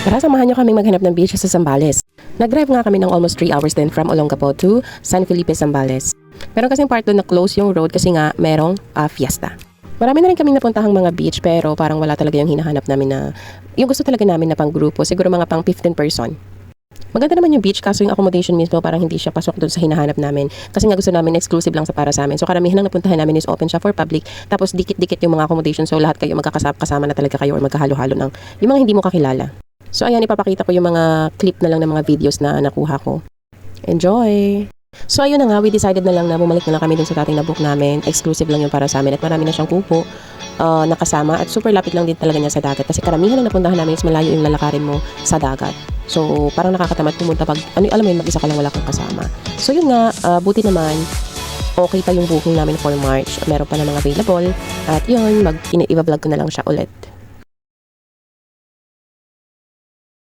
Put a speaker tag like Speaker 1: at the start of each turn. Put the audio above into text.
Speaker 1: Tara, samahan nyo kaming maghanap ng beach sa Zambales. Nag-drive nga kami ng almost 3 hours din from Olongapo to San Felipe, Zambales. Meron kasing part doon na close yung road kasi nga merong fiesta. Marami na rin kaming napuntahang mga beach pero parang wala talaga yung hinahanap namin na yung gusto talaga namin na pang grupo, siguro mga pang 15 person. Maganda naman yung beach kaso yung accommodation mismo parang hindi siya pasok doon sa hinahanap namin kasi nga gusto namin exclusive lang sa para sa amin. So karamihan ng napuntahan namin is open siya for public tapos dikit-dikit yung mga accommodation so lahat kayo magkakasama na talaga kayo or magkahalo-halo ng yung mga hindi mo kakilala. So ayan, ipapakita ko yung mga clip na lang ng mga videos na nakuha ko. Enjoy! So ayun na nga, we decided na lang na bumalik na lang kami dun sa dating na book namin. Exclusive lang yung para sa amin at marami na siyang kupo nakasama at super lapit lang din talaga niya sa dagat kasi karamihan na napuntahan namin is malayo yung lalakarin mo sa dagat. So parang nakakatamad pumunta pag alam mo yun, mag-isa ka lang wala kang kasama. So yun nga, buti naman okay pa yung booking namin for March. Meron pa namang available at yun, i-vlog ko na lang siya ulit.